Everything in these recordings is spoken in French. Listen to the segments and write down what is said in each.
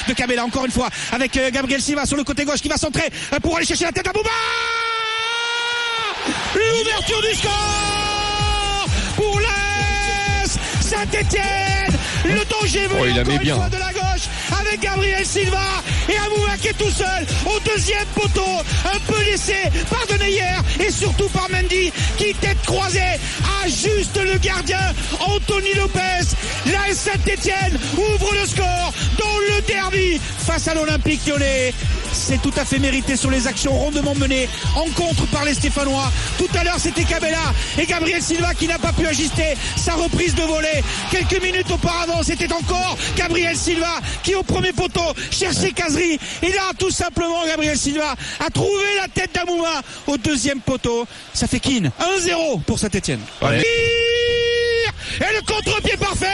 de Cabella, encore une fois, avec Gabriel Silva sur le côté gauche qui va centrer pour aller chercher la tête à Bouba. L'ouverture du score pour l'AS Saint-Etienne. Le danger venu encore une fois de la gauche avec Gabriel Silva et Amouma qui est tout seul au deuxième poteau, un peu laissé par Deneyer et surtout par Mendy qui, tête croisée, ajuste le gardien Anthony Lopez. L'AS Saint-Etienne ouvre le score dans le derby face à l'Olympique Lyonnais. C'est tout à fait mérité sur les actions rondement menées en contre par les Stéphanois. Tout à l'heure c'était Cabella et Gabriel Silva qui n'a pas pu ajuster sa reprise de volée. Quelques minutes auparavant c'était encore Gabriel Silva qui au premier poteau cherchait Kazri. Et là tout simplement Gabriel Silva a trouvé la tête d'Amouma au deuxième poteau. Ça fait Keane 1-0 pour Saint-Etienne. Ouais. Et le contre-pied parfait.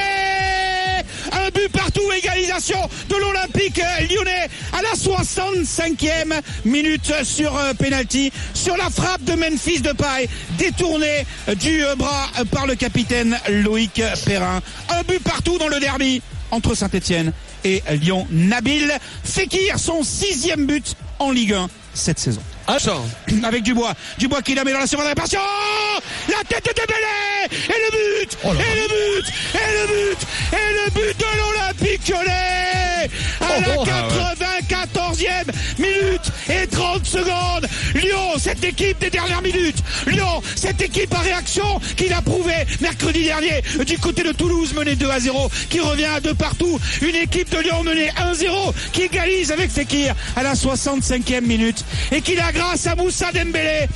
Un but partout, égalisation de l'Olympique Lyonnais à la 65e minute sur penalty, sur la frappe de Memphis Depay, détournée du bras par le capitaine Loïc Perrin. Un but partout dans le derby entre Saint-Etienne et Lyon. Nabil Fekir, son 6e but en Ligue 1 cette saison. Avec Dubois qui la met dans la surface de réparation. La tête de Dembélé et le but, et le but de l'Olympique Lyonnais à la 94e minute et 30 secondes. Lyon, cette équipe des dernières minutes. Lyon, cette équipe à réaction qu'il a prouvé mercredi dernier du côté de Toulouse, menée 2-0, qui revient à 2 partout. Une équipe de Lyon menée 1-0 qui égalise avec Fekir à la 65e minute et qui la grâce à Moussa Dembélé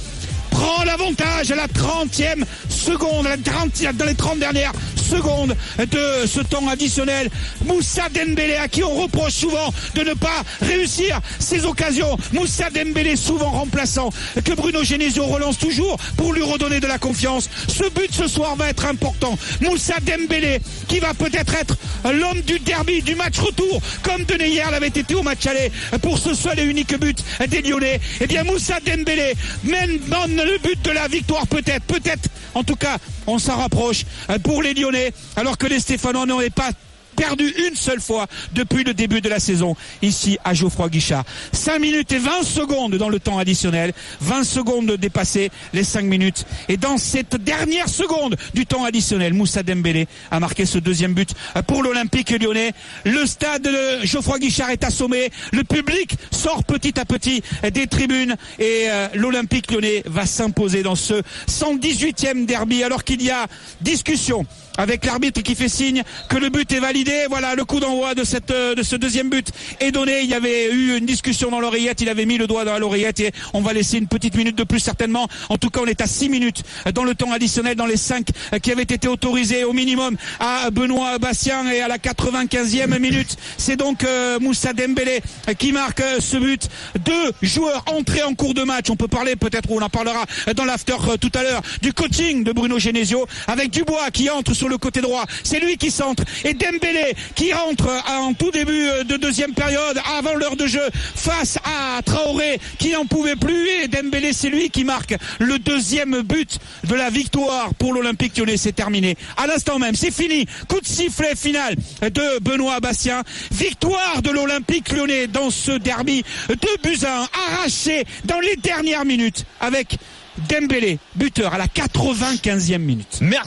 prend l'avantage à la 30e seconde, dans les 30 dernières secondes de ce temps additionnel. Moussa Dembélé, à qui on reproche souvent de ne pas réussir ses occasions. Moussa Dembélé, souvent remplaçant, que Bruno Genesio relance toujours pour lui redonner de la confiance. Ce but ce soir va être important. Moussa Dembélé, qui va peut-être être l'homme du derby, du match retour, comme Deneyer l'avait été au match aller pour ce seul et unique but des Lyonnais. Eh bien, Moussa Dembélé mène le but de la victoire, peut-être, en tout cas, on s'en rapproche pour les Lyonnais, alors que les Stéphanois n'auraient pas perdu une seule fois depuis le début de la saison ici à Geoffroy Guichard. 5 minutes et 20 secondes dans le temps additionnel, 20 secondes dépassées les 5 minutes, et dans cette dernière seconde du temps additionnel, Moussa Dembélé a marqué ce deuxième but pour l'Olympique Lyonnais. Le stade de Geoffroy Guichard est assommé, le public sort petit à petit des tribunes et l'Olympique Lyonnais va s'imposer dans ce 118e derby, alors qu'il y a discussion avec l'arbitre qui fait signe que le but est validé. Voilà, le coup d'envoi de ce deuxième but est donné. Il y avait eu une discussion dans l'oreillette, il avait mis le doigt dans l'oreillette et on va laisser une petite minute de plus certainement. En tout cas, on est à 6 minutes dans le temps additionnel, dans les 5 qui avaient été autorisés au minimum à Benoît Bastien, et à la 95e minute, c'est donc Moussa Dembélé qui marque ce but. 2 joueurs entrés en cours de match. On peut parler peut-être, ou on en parlera dans l'after tout à l'heure, du coaching de Bruno Genesio, avec Dubois qui entre sur le côté droit, c'est lui qui centre, et Dembélé qui rentre en tout début de deuxième période, avant l'heure de jeu, face à Traoré qui n'en pouvait plus, et Dembélé, c'est lui qui marque le deuxième but de la victoire pour l'Olympique Lyonnais. C'est terminé à l'instant même, c'est fini, coup de sifflet final de Benoît Bastien, victoire de l'Olympique Lyonnais dans ce derby, 2-1 arraché dans les dernières minutes avec Dembélé, buteur à la 95e minute. Merci.